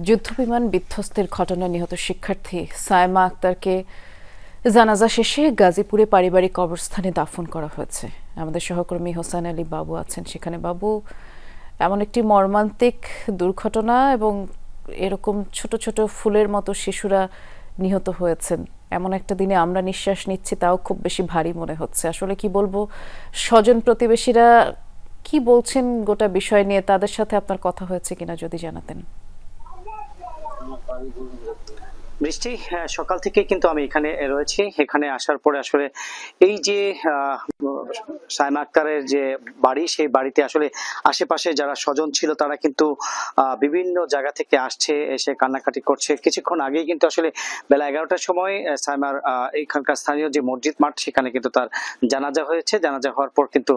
যুদ্ধবিমান বিধ্বস্তের ঘটনায় নিহত শিক্ষার্থী সায়মা আক্তারকে জানাজা শেষে গাজীপুরে পারিবারিক কবরস্থানে দাফন করা হয়েছে। আমাদের সহকর্মী হোসেন আলী বাবু আছেন সেখানে। বাবু, এমন একটি মর্মান্তিক দুর্ঘটনা এবং এরকম ছোট ছোট ফুলের মতো শিশুরা নিহত হয়েছেন এমন একটা দিনে আমরা নিঃশ্বাস নিচ্ছি, তাও খুব বেশি ভারী মনে হচ্ছে। আসলে কি বলবো, স্বজন প্রতিবেশীরা কি বলছেন গোটা বিষয় নিয়ে, তাদের সাথে আপনার কথা হয়েছে কিনা যদি জানাতেন। বৃষ্টি, সকাল থেকে কিন্তু আমি এখানে রয়েছি। এখানে আসার পরে আসলে এই যে সায়মা আক্তারের যে বাড়ি, সেই বাড়িতে আসলে আশেপাশে যারা স্বজন ছিল তারা কিন্তু বিভিন্ন জায়গা থেকে আসছে, এসে কান্নাকাটি করছে। কিছুক্ষণ আগেই কিন্তু আসলে বেলা 11টার সময় সায়মার এখানকার স্থানীয় যে মসজিদ মাঠ, সেখানে কিন্তু তার জানাজা হয়েছে। জানাজা হওয়ার পর কিন্তু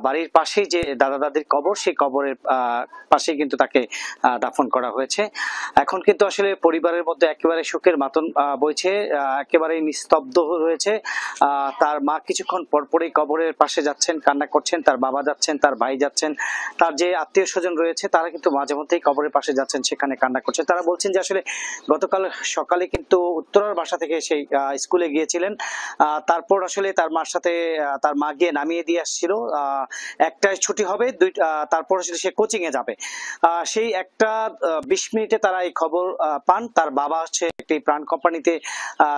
বাড়ির পাশেই যে দাদা দাদির কবর, সেই কবরের পাশেই কিন্তু তাকে দাফন করা হয়েছে। এখন কিন্তু আসলে পরিবারের মধ্যে একেবারে শোকের মাতন বইছে, একেবারে নিস্তব্ধ রয়েছে। তার মা কিছুক্ষণ পরপরই কবরের পাশে যাচ্ছেন, কান্না করছেন। তার বাবা যাচ্ছেন, তার ভাই যাচ্ছেন, তার যে আত্মীয় স্বজন রয়েছে তারা কিন্তু মাঝে মধ্যেই কবরের পাশে যাচ্ছেন, সেখানে কান্না করছেন। তারা বলছেন যে আসলে গতকাল সকালে কিন্তু উত্তরার বাসা থেকে সেই স্কুলে গিয়েছিলেন। তারপর আসলে তার মার সাথে তার মা গিয়ে নামিয়ে দিয়ে আসছিল। একটায় ছুটি হবে, তারপর আসলে সে কোচিং এ যাবে। সেই 1টা 20 মিনিটে তারা এই খবর পান। তার বাবা হচ্ছে একটি প্রাণ কোম্পানিতে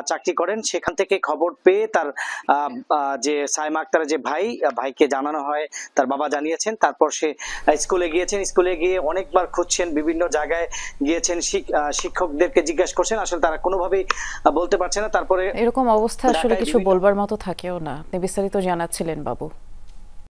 চাকরি করেন। সেখান থেকে খবর পেয়ে তার যে সায়মা আক্তারের যে ভাইকে জানানো হয়, তার বাবা জানিয়েছেন। তারপর সে স্কুলে গিয়েছেন। স্কুলে গিয়ে অনেকবার খুঁজছেন, বিভিন্ন জায়গায় গিয়েছেন, শিক্ষকদেরকে জিজ্ঞাসা করছেন, আসলে তারা কোনোভাবেই বলতে পারছে না। তারপরে এরকম অবস্থা আসলে কিছু বলবার মতো থাকেও না। আপনি বিস্তারিত জানাচ্ছিলেন বাবু।